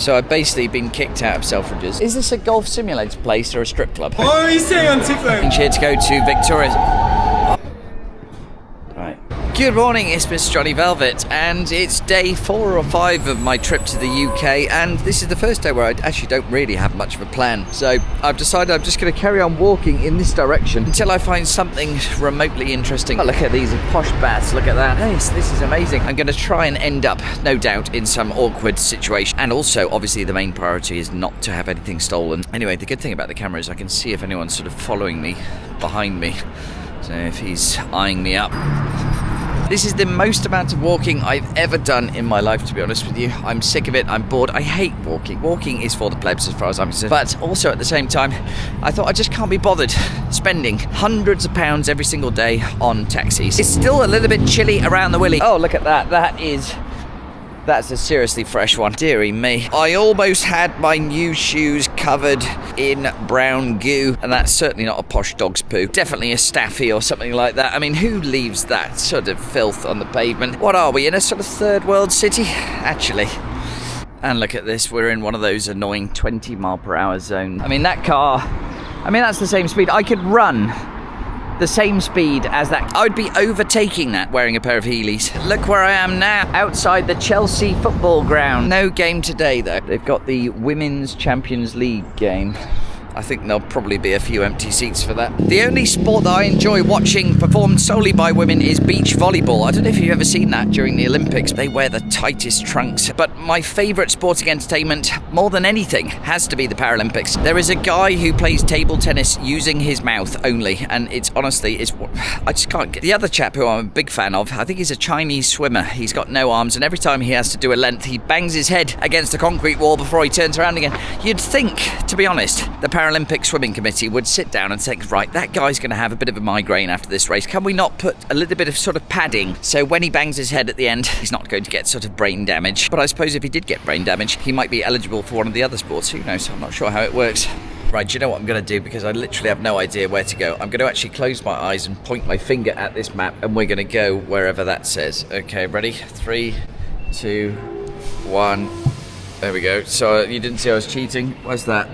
So I've basically been kicked out of Selfridges. Is this a golf simulator place or a strip club? What are you saying on TikTok? I'm here to go to Victoria. Right. Good morning, it's Mr. Johnny Velvet, and it's day 4 or 5 of my trip to the UK, and this is the first day where I actually don't really have much of a plan. So I've decided I'm just going to carry on walking in this direction until I find something remotely interesting. Oh, look at these posh baths, look at that. This is amazing. I'm going to try and end up, no doubt, in some awkward situation. And also, obviously, the main priority is not to have anything stolen. Anyway, the good thing about the camera is I can see if anyone's sort of following me behind me. So if he's eyeing me up. This is the most amount of walking I've ever done in my life, to be honest with you. I'm sick of it, I'm bored, I hate walking. Walking is for the plebs as far as I'm concerned. But also at the same time, I thought I just can't be bothered spending hundreds of pounds every single day on taxis. It's still a little bit chilly around the willy. Oh, look at that, that's a seriously fresh one. Deary me. I almost had my new shoes covered in brown goo, and that's certainly not a posh dog's poo. Definitely a staffy or something like that. I mean, who leaves that sort of filth on the pavement? What are we, in a sort of third world city? Actually. And look at this, we're in one of those annoying 20 mile per hour zones. I mean, that car, that's the same speed. I could run the same speed as that. I would be overtaking that wearing a pair of Heelys. Look where I am now, outside the Chelsea football ground. No game today though. They've got the Women's Champions League game. I think there'll probably be a few empty seats for that. The only sport that I enjoy watching performed solely by women is beach volleyball. I don't know if you've ever seen that during the Olympics. They wear the tightest trunks. But my favourite sporting entertainment, more than anything, has to be the Paralympics. There is a guy who plays table tennis using his mouth only, and I just can't get. The other chap who I'm a big fan of, I think he's a Chinese swimmer. He's got no arms, and every time he has to do a length, he bangs his head against a concrete wall before he turns around again. You'd think, to be honest, the Paralympic Swimming Committee would sit down and think, right, that guy's going to have a bit of a migraine after this race. Can we not put a little bit of sort of padding so when he bangs his head at the end, he's not going to get sort of brain damage? But I suppose if he did get brain damage, he might be eligible for one of the other sports. Who knows? I'm not sure how it works. Right, do you know what I'm going to do? Because I literally have no idea where to go. I'm going to actually close my eyes and point my finger at this map, and we're going to go wherever that says. Okay, ready? 3, 2, 1. There we go. So you didn't see I was cheating. Where's that?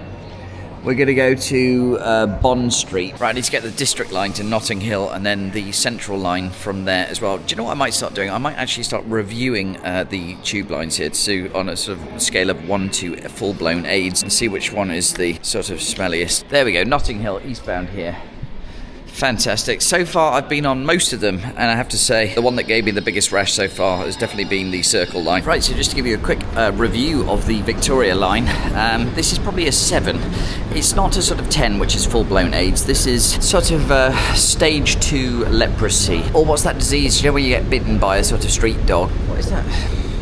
We're going to go to Bond Street. Right, I need to get the district line to Notting Hill and then the central line from there as well. Do you know what I might start doing? I might actually start reviewing the tube lines here on a sort of scale of 1 to full-blown AIDS and see which one is the sort of smelliest. There we go, Notting Hill, eastbound here. Fantastic. So far I've been on most of them, and I have to say the one that gave me the biggest rash so far has definitely been the Circle line. Right, so just to give you a quick review of the Victoria line, this is probably a 7. It's not a sort of 10, which is full-blown AIDS. This is sort of stage 2 leprosy. Or what's that disease, you know, when you get bitten by a sort of street dog? What is that?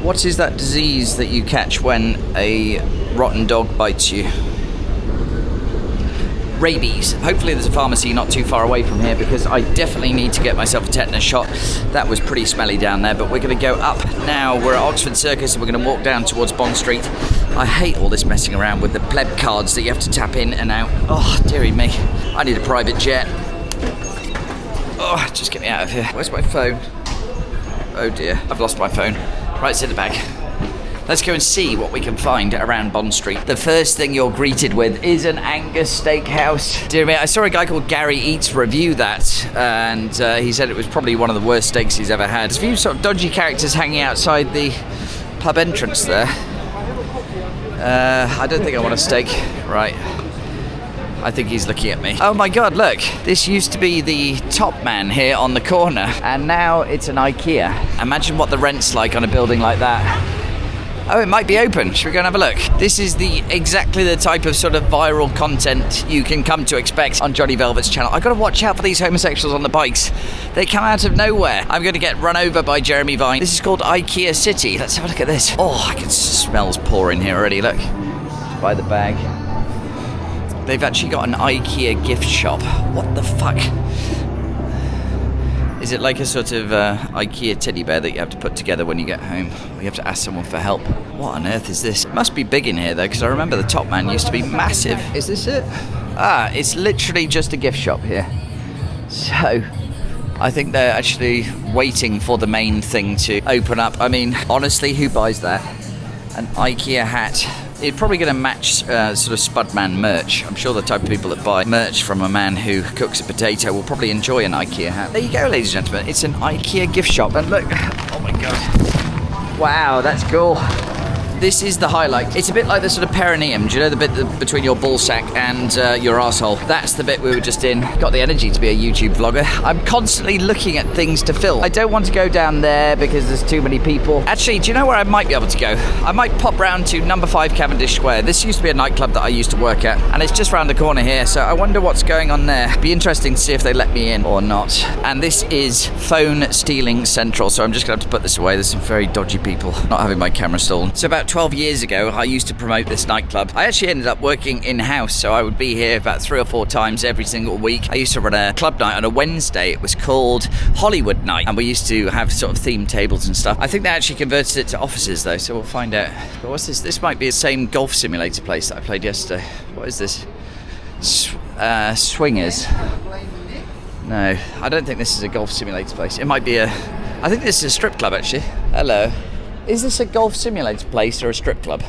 What is that disease that you catch when a rotten dog bites you? Rabies. Hopefully there's a pharmacy not too far away from here, because I definitely need to get myself a tetanus shot. That was pretty smelly down there, but we're going to go up now. We're at Oxford Circus and we're going to walk down towards Bond Street. I hate all this messing around with the pleb cards that you have to tap in and out. Oh, dearie me. I need a private jet. Oh, just get me out of here. Where's my phone? Oh dear, I've lost my phone. Right, it's in the bag. Let's go and see what we can find around Bond Street. The first thing you're greeted with is an Angus steakhouse. Dear me, I saw a guy called Gary Eats review that, and he said it was probably one of the worst steaks he's ever had. There's a few sort of dodgy characters hanging outside the pub entrance there. I don't think I want a steak. Right. I think he's looking at me. Oh my god, look. This used to be the Top Man here on the corner, and now it's an IKEA. Imagine what the rent's like on a building like that. Oh, it might be open. Should we go and have a look? This is exactly the type of sort of viral content you can come to expect on Johnny Velvet's channel. I've got to watch out for these homosexuals on the bikes. They come out of nowhere. I'm going to get run over by Jeremy Vine. This is called IKEA City. Let's have a look at this. Oh, I can smell pouring here already. Look. By the bag. They've actually got an IKEA gift shop. What the fuck? Is it like a sort of IKEA teddy bear that you have to put together when you get home? Or you have to ask someone for help? What on earth is this? It must be big in here though, because I remember the Top Man used to be massive. Is this it? Ah, it's literally just a gift shop here. So, I think they're actually waiting for the main thing to open up. I mean, honestly, who buys that? An IKEA hat It's probably going to match sort of Spudman merch. I'm sure the type of people that buy merch from a man who cooks a potato will probably enjoy an IKEA hat. There you go, ladies and gentlemen. It's an IKEA gift shop. And look, oh my God. Wow, that's cool. This is the highlight. It's a bit like the sort of perineum. Do you know the bit between your ball sack and your arsehole? That's the bit we were just in. Got the energy to be a YouTube vlogger. I'm constantly looking at things to film. I don't want to go down there because there's too many people. Actually, do you know where I might be able to go? I might pop round to number 5 Cavendish Square. This used to be a nightclub that I used to work at, and it's just round the corner here, so I wonder what's going on there. Be interesting to see if they let me in or not. And this is phone stealing central, so I'm just going to have to put this away. There's some very dodgy people not having my camera stolen. So about 12 years ago, I used to promote this nightclub. I actually ended up working in-house, so I would be here about 3 or 4 times every single week. I used to run a club night on a Wednesday. It was called Hollywood Night, and we used to have sort of themed tables and stuff. I think they actually converted it to offices though, so we'll find out. But what's this? This might be the same golf simulator place that I played yesterday. What is this? Swingers. No, I don't think this is a golf simulator place. It might be I think this is a strip club actually. Hello. Is this a golf simulator place or a strip club?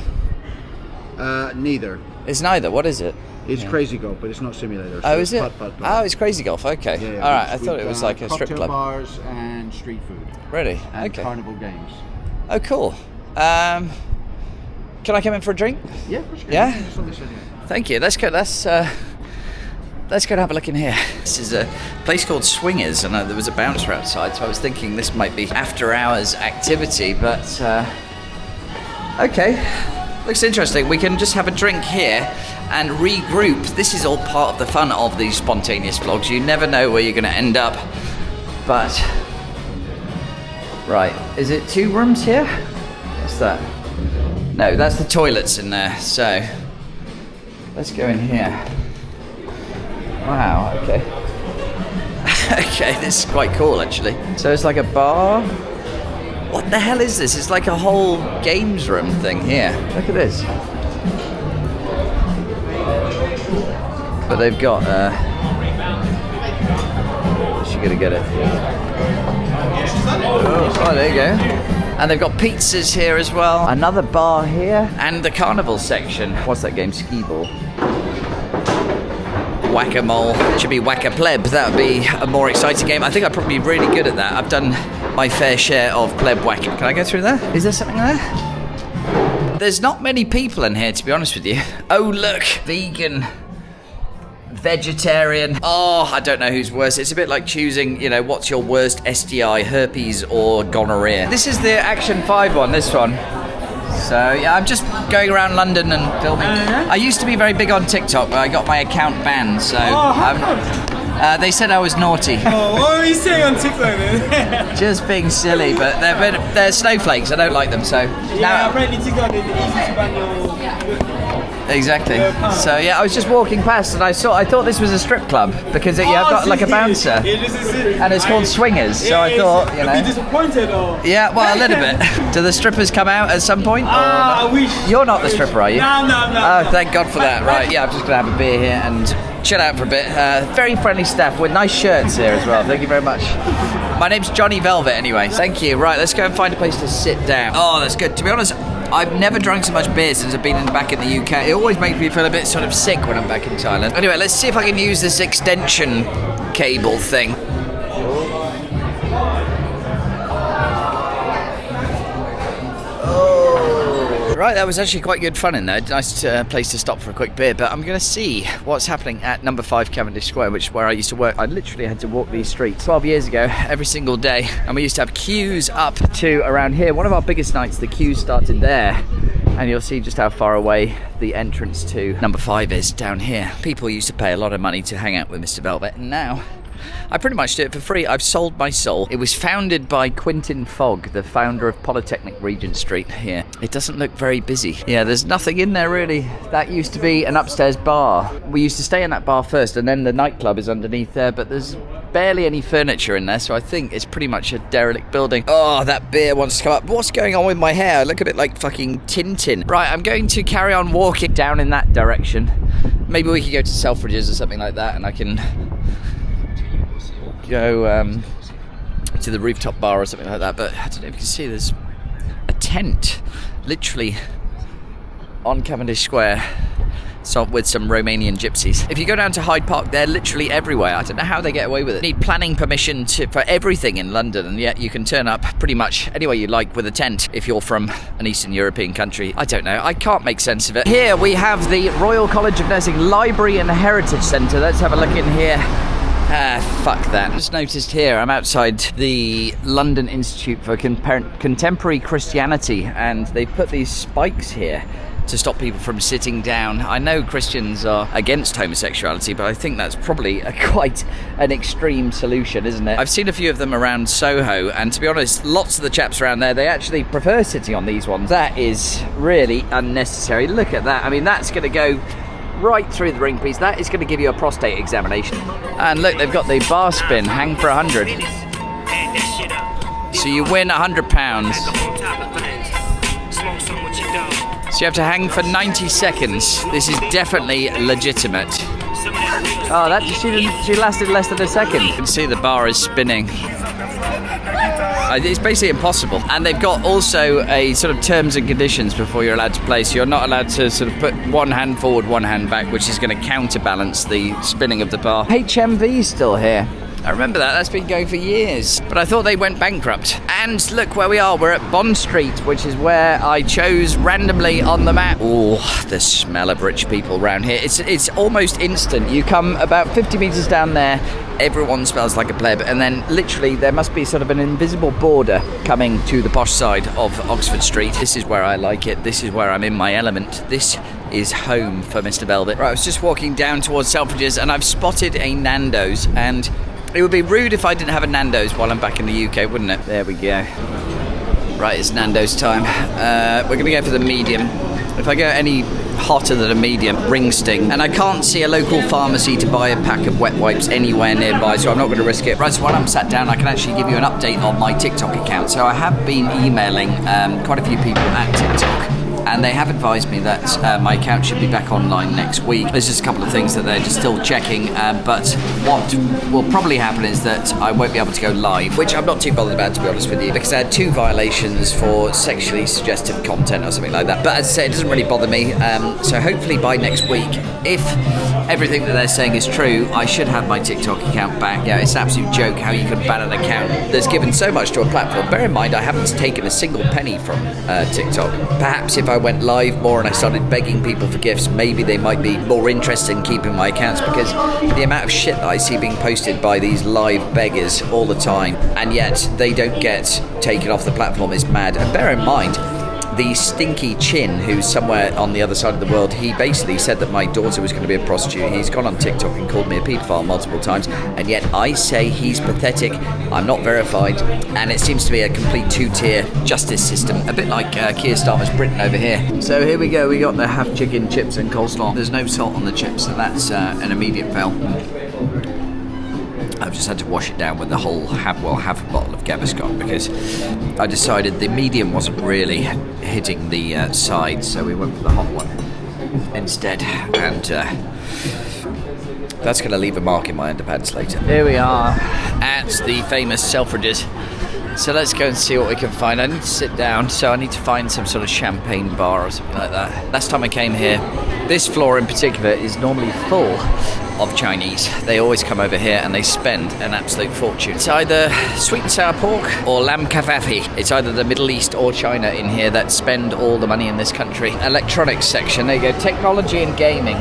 Neither. It's neither. What is it? It's Crazy Golf, but it's not simulator. Oh, is it? Putt. Oh, it's Crazy Golf. Okay. Yeah, All right. I thought it was like a strip club. Cocktail bars and street food. Really? And okay. carnival games. Oh, cool. Can I come in for a drink? Yeah, of course. Yeah. Thank you. Let's go. Let's go and have a look in here. This is a place called Swingers, and there was a bouncer outside, so I was thinking this might be after hours activity, but okay. Looks interesting. We can just have a drink here and regroup. This is all part of the fun of these spontaneous vlogs. You never know where you're going to end up, but right. Is it 2 rooms here? What's that? No, that's the toilets in there, so let's go in here. Wow, okay. Okay, this is quite cool actually. So it's like a bar. What the hell is this? It's like a whole games room thing here. Look at this. But they've got she's gonna get it. Oh, there you go. And they've got pizzas here as well. Another bar here. And the carnival section. What's that game? Skee ball. Whack-a-mole. It should be whack-a-pleb. That would be a more exciting game. I think I'd probably be really good at that. I've done my fair share of pleb whacking. Can I go through there? Is there something there? There's not many people in here, to be honest with you. Oh, look. Vegan. Vegetarian. Oh, I don't know who's worse. It's a bit like choosing, you know, what's your worst STI, herpes or gonorrhea. This is the Action 5 one, this one. So yeah, I'm just going around London and filming. I used to be very big on TikTok, but I got my account banned, so they said I was naughty. Oh, what were you saying on TikTok then? Just being silly, but they're snowflakes. I don't like them, so yeah, apparently TikTok is easy to ban your. Exactly. So yeah, I was just walking past and I thought this was a strip club because you have got like a bouncer, and it's called Swingers. So I thought, you know. Are you disappointed or? Yeah, well, a little bit. Do the strippers come out at some point? I wish. You're not the stripper, are you? No. Oh, thank God for that. Right, yeah, I'm just gonna have a beer here and chill out for a bit. Very friendly staff with nice shirts here as well. Thank you very much. My name's Johnny Velvet anyway. Thank you. Right, let's go and find a place to sit down. Oh, that's good. To be honest, I've never drunk so much beer since I've been back in the UK. It always makes me feel a bit sort of sick when I'm back in Thailand. Anyway, let's see if I can use this extension cable thing. Right, that was actually quite good fun in there. Nice place to stop for a quick beer, but I'm going to see what's happening at number 5 Cavendish Square, which is where I used to work. I literally had to walk these streets 12 years ago, every single day, and we used to have queues up to around here. One of our biggest nights, the queues started there, and you'll see just how far away the entrance to number 5 is down here. People used to pay a lot of money to hang out with Mr. Velvet, and now I pretty much do it for free. I've sold my soul. It was founded by Quintin Fogg, the founder of Polytechnic Regent Street here. It doesn't look very busy. Yeah, there's nothing in there really. That used to be an upstairs bar. We used to stay in that bar first, and then the nightclub is underneath there, but there's barely any furniture in there, so I think it's pretty much a derelict building. Oh, that beer wants to come up. What's going on with my hair? I look a bit like fucking Tintin. Right, I'm going to carry on walking down in that direction. Maybe we could go to Selfridges or something like that, and I can go to the rooftop bar or something like that. But I don't know if you can see, there's a tent literally on Cavendish Square. So with some Romanian gypsies. If you go down to Hyde Park, they're literally everywhere. I don't know how they get away with it. You need planning permission for everything in London, and yet you can turn up pretty much anywhere you like with a tent if you're from an Eastern European country. I don't know. I can't make sense of it. Here we have the Royal College of Nursing Library and Heritage Centre. Let's have a look in here. Fuck that. Just noticed here, I'm outside the London Institute for Contemporary Christianity, and they've put these spikes here to stop people from sitting down. I know Christians are against homosexuality, but I think that's probably quite an extreme solution, isn't it? I've seen a few of them around Soho, and to be honest, lots of the chaps around there, they actually prefer sitting on these ones. That is really unnecessary. Look at that. I mean, that's going to go right through the ring piece. That is going to give you a prostate examination. And look, they've got the bar spin, hang for 100. So you win £100. So you have to hang for 90 seconds. This is definitely legitimate. Oh, that she lasted less than a second. You can see the bar is spinning. It's basically impossible. And they've got also a sort of terms and conditions before you're allowed to play. So you're not allowed to sort of put one hand forward, one hand back, which is going to counterbalance the spinning of the bar. HMV's still here. I remember that. That's been going for years. But I thought they went bankrupt. And look where we are. We're at Bond Street, which is where I chose randomly on the map. Oh, the smell of rich people around here. It's almost instant. You come about 50 metres down there, everyone smells like a pleb. And then literally there must be sort of an invisible border coming to the posh side of Oxford Street. This is where I like it. This is where I'm in my element. This is home for Mr. Velvet. Right, I was just walking down towards Selfridges and I've spotted a Nando's, and it would be rude if I didn't have a Nando's while I'm back in the UK, wouldn't it? There we go. Right, it's Nando's time. We're going to go for the medium. If I go any hotter than a medium, ring sting. And I can't see a local pharmacy to buy a pack of wet wipes anywhere nearby, so I'm not going to risk it. Right, so while I'm sat down, I can actually give you an update on my TikTok account. So I have been emailing quite a few people at TikTok, and they have advised me that my account should be back online next week. There's just a couple of things that they're just still checking, but what will probably happen is that I won't be able to go live, which I'm not too bothered about, to be honest with you, because I had 2 violations for sexually suggestive content or something like that. But as I say, it doesn't really bother me, so hopefully by next week, if everything that they're saying is true, I should have my TikTok account back. Yeah, it's an absolute joke how you can ban an account that's given so much to a platform. Bear in mind, I haven't taken a single penny from TikTok. Perhaps if I went live more and I started begging people for gifts, maybe they might be more interested in keeping my accounts, because the amount of shit that I see being posted by these live beggars all the time, and yet they don't get taken off the platform, is mad. And bear in mind, the stinky chin who's somewhere on the other side of the world, he basically said that my daughter was going to be a prostitute. He's gone on TikTok and called me a paedophile multiple times, and yet I say he's pathetic. I'm not verified, and it seems to be a complete 2-tier justice system, a bit like Keir Starmer's Britain over here. So here we go, we got the half chicken chips and coleslaw. There's no salt on the chips, so that's an immediate fail. I've just had to wash it down with the whole half a bottle of Gaviscon, because I decided the medium wasn't really hitting the sides, so we went for the hot one instead, and that's going to leave a mark in my underpants later. Here we are at the famous Selfridges. So let's go and see what we can find. I need to sit down, so I need to find some sort of champagne bar or something like that. Last time I came here, this floor in particular is normally full of Chinese. They always come over here and they spend an absolute fortune. It's either sweet and sour pork or lamb kebabhi. It's either the Middle East or China in here that spend all the money in this country. Electronics section, there you go. Technology and gaming.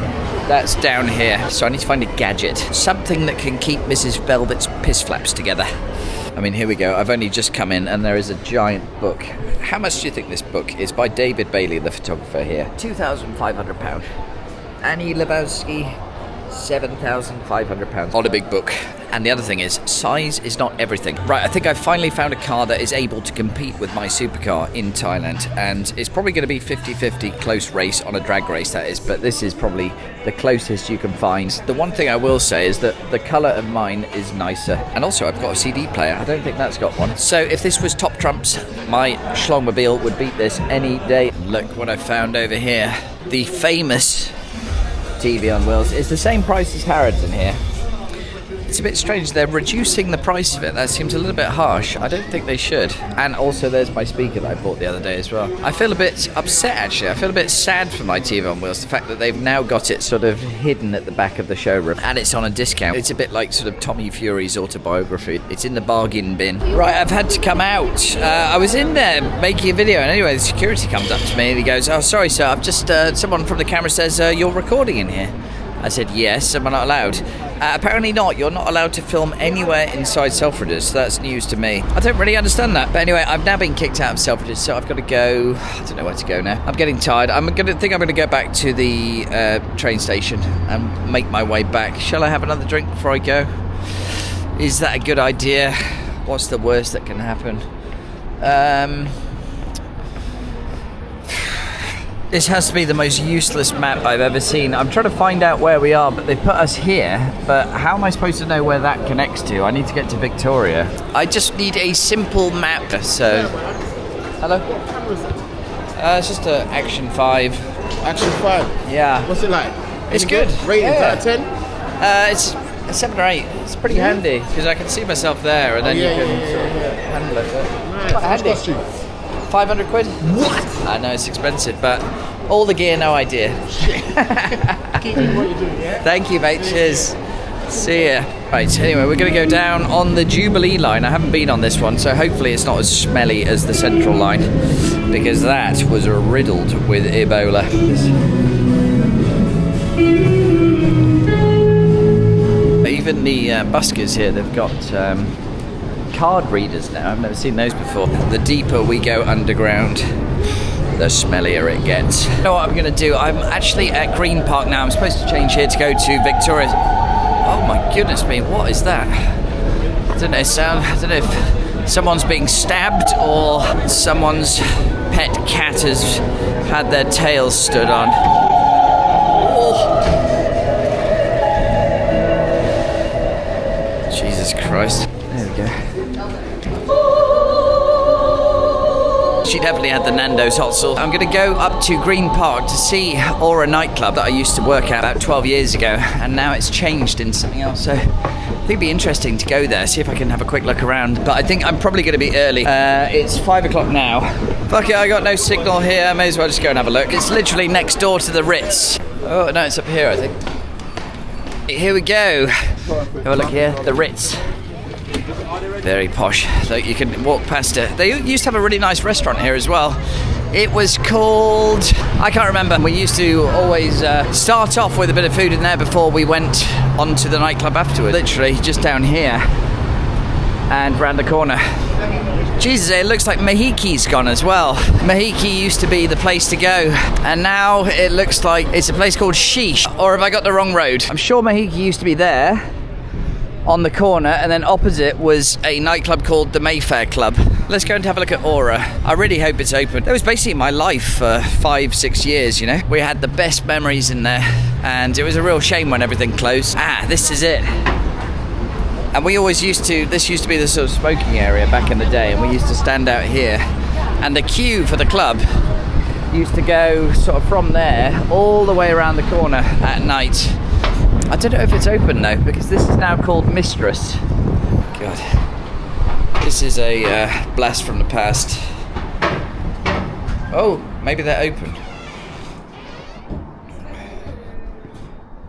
That's down here. So I need to find a gadget. Something that can keep Mrs. Velvet's piss flaps together. I mean, here we go. I've only just come in and there is a giant book. How much do you think this book is? By David Bailey, the photographer here. £2,500. Annie Lebowski, £7,500. Not a big book. And the other thing is, size is not everything. Right, I think I finally found a car that is able to compete with my supercar in Thailand, and it's probably going to be 50-50 close race on a drag race, that is, but this is probably the closest you can find. The one thing I will say is that the colour of mine is nicer, and also I've got a CD player. I don't think that's got one. So if this was top trumps, my Schlongmobile would beat this any day. Look what I found over here. The famous TV on wheels. It's the same price as Harrods in here. It's a bit strange. They're reducing the price of it. That seems a little bit harsh. I don't think they should. And also, there's my speaker that I bought the other day as well. I feel a bit upset, actually. I feel a bit sad for my TV on wheels. The fact that they've now got it sort of hidden at the back of the showroom. And it's on a discount. It's a bit like sort of Tommy Fury's autobiography. It's in the bargain bin. Right, I've had to come out. I was in there making a video, and anyway, the security comes up to me and he goes, "Oh, sorry, sir. I've just, someone from the camera says you're recording in here." I said, "Yes, am I not allowed?" Apparently not. You're not allowed to film anywhere inside Selfridges. That's news to me. I don't really understand that. But anyway, I've now been kicked out of Selfridges, so I've got to go. I don't know where to go now. I'm getting tired. I'm going to go back to the train station and make my way back. Shall I have another drink before I go? Is that a good idea? What's the worst that can happen? This has to be the most useless map I've ever seen. I'm trying to find out where we are, but they put us here. But how am I supposed to know where that connects to? I need to get to Victoria. I just need a simple map. So, hello? What camera is it? It's just a Action 5. Action 5? Yeah. What's it like? It's Any good. Rating Yeah. out of 10? It's a 7 or 8. It's pretty handy because I can see myself there, and then you can sort of handle it. Right. Quite How much handy. cost you? 500 quid? What? I know it's expensive, but all the gear, no idea. Keep doing what you're doing, yeah? Thank you, mate. Cheers. See ya. Right, anyway, we're going to go down on the Jubilee line. I haven't been on this one, so hopefully it's not as smelly as the Central line, because that was riddled with Ebola. Even the buskers here, they've got card readers now. I've never seen those before. The deeper we go underground, the smellier it gets. You know what I'm going to do? I'm actually at Green Park now. I'm supposed to change here to go to Victoria. Oh my goodness me, what is that? I don't know, I don't know if someone's being stabbed or someone's pet cat has had their tail stood on. Oh. Jesus Christ. There we go. She definitely had the Nando's hot sauce. I'm going to go up to Green Park to see Aura nightclub that I used to work at about 12 years ago, and now it's changed into something else. So I think it'd be interesting to go there, see if I can have a quick look around. But I think I'm probably going to be early. It's 5 o'clock now. Fuck it, I got no signal here. I may as well just go and have a look. It's literally next door to the Ritz. Oh no, it's up here, I think. Here we go. Have a look here, the Ritz. Very posh. So you can walk past it. They used to have a really nice restaurant here as well. It was called, I can't remember. We used to always start off with a bit of food in there before we went onto the nightclub afterwards. Literally just down here and round the corner. Jesus, it looks like Mahiki's gone as well. Mahiki used to be the place to go, and now it looks like it's a place called Sheesh. Or have I got the wrong road? I'm sure Mahiki used to be there on the corner, and then opposite was a nightclub called the Mayfair Club. Let's go and have a look at Aura. I really hope it's open. That was basically my life for 5-6 years, you know. We had the best memories in there, and it was a real shame when everything closed. This is it. And we always this used to be the sort of smoking area back in the day, and we used to stand out here. And the queue for the club used to go sort of from there all the way around the corner at night. I don't know if it's open though, because this is now called Mistress. God, this is a blast from the past. Oh, maybe they're open.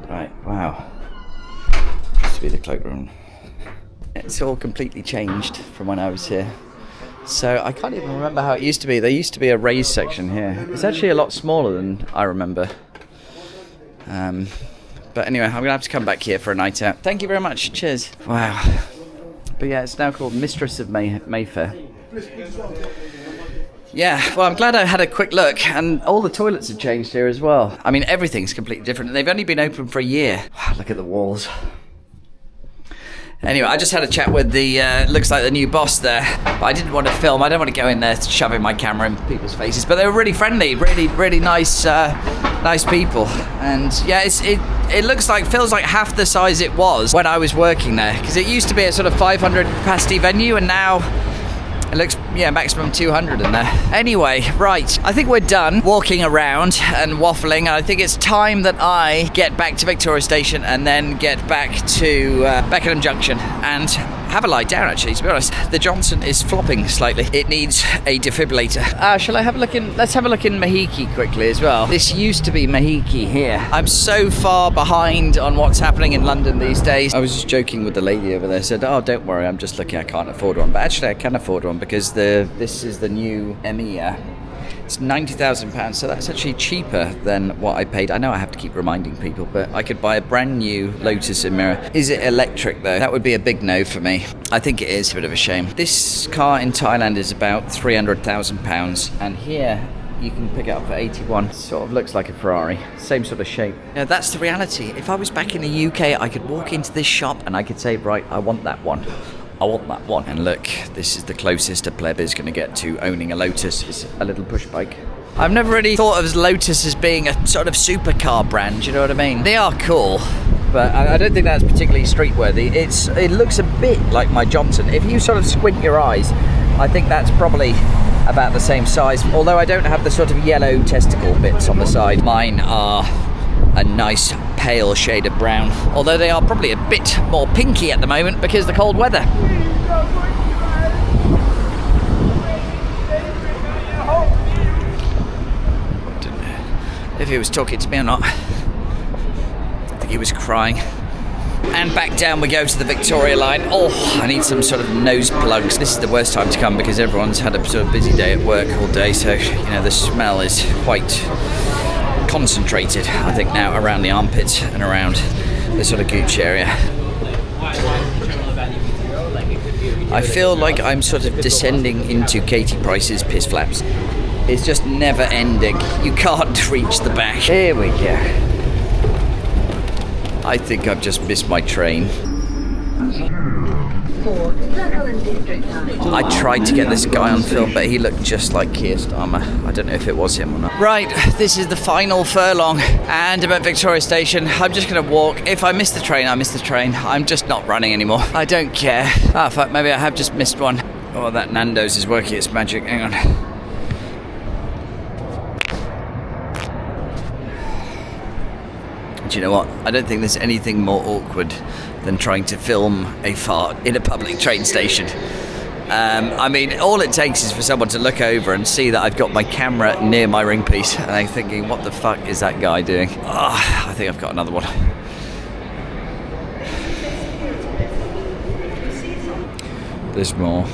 Right, wow. Used to be the cloakroom. It's all completely changed from when I was here. So I can't even remember how it used to be. There used to be a raised section here. It's actually a lot smaller than I remember. But anyway, I'm going to have to come back here for a night out. Thank you very much. Cheers. Wow. But yeah, it's now called Mistress of Mayfair. Yeah, well, I'm glad I had a quick look, and all the toilets have changed here as well. I mean, everything's completely different. They've only been open for a year. Wow, look at the walls. Anyway, I just had a chat with the, looks like the new boss there. But I didn't want to film. I don't want to go in there shoving my camera in people's faces. But they were really friendly, really nice, nice people. And yeah, it looks like, feels like half the size it was when I was working there. Because it used to be a sort of 500 capacity venue, and now It looks, yeah, maximum 200 in there. Anyway, right, I think we're done walking around and waffling. I think it's time that I get back to Victoria Station and then get back to Beckenham Junction and have a lie down, actually, to be honest. The Johnson is flopping slightly. It needs a defibrillator. Shall I have a look in? Let's have a look in Mahiki quickly as well. This used to be Mahiki here. I'm so far behind on what's happening in London these days. I was just joking with the lady over there. Said, oh, don't worry, I'm just looking, I can't afford one. But actually I can afford one because this is the new EMEA. It's £90,000, so that's actually cheaper than what I paid. I know I have to keep reminding people, but I could buy a brand new Lotus Emira. Is it electric though? That would be a big no for me. I think it is a bit of a shame. This car in Thailand is about £300,000, and here you can pick it up for 81. Sort of looks like a Ferrari, same sort of shape. Now that's the reality. If I was back in the UK, I could walk into this shop and I could say, right, I want that one. I want that one. And look, this is the closest a pleb is going to get to owning a Lotus. It's a little push bike. I've never really thought of Lotus as being a sort of supercar brand, you know what I mean? They are cool, but I don't think that's particularly street-worthy. It looks a bit like my Johnson. If you sort of squint your eyes, I think that's probably about the same size, although I don't have the sort of yellow testicle bits on the side. Mine are a nice pale shade of brown, although they are probably a bit more pinky at the moment because of the cold weather. I don't know if he was talking to me or not. I think he was crying. And back down we go to the Victoria line. Oh, I need some sort of nose plugs. This is the worst time to come because everyone's had a sort of busy day at work all day, so you know the smell is quite concentrated, I think, now around the armpits and around the sort of gooch area. I feel like I'm sort of descending into Katie Price's piss flaps. It's just never ending. You can't reach the back. Here we go. I think I've just missed my train. I tried to get this guy on film, but he looked just like Keir Starmer. I don't know if it was him or not. Right, this is the final furlong, and I'm at Victoria Station. I'm just going to walk. If I miss the train, I miss the train. I'm just not running anymore. I don't care. Ah, fuck, maybe I have just missed one. Oh, that Nando's is working its magic. Hang on. Do you know what? I don't think there's anything more awkward than trying to film a fart in a public train station. I mean, all it takes is for someone to look over and see that I've got my camera near my ring piece, and I'm thinking, what the fuck is that guy doing? Oh, I think I've got another one. There's more.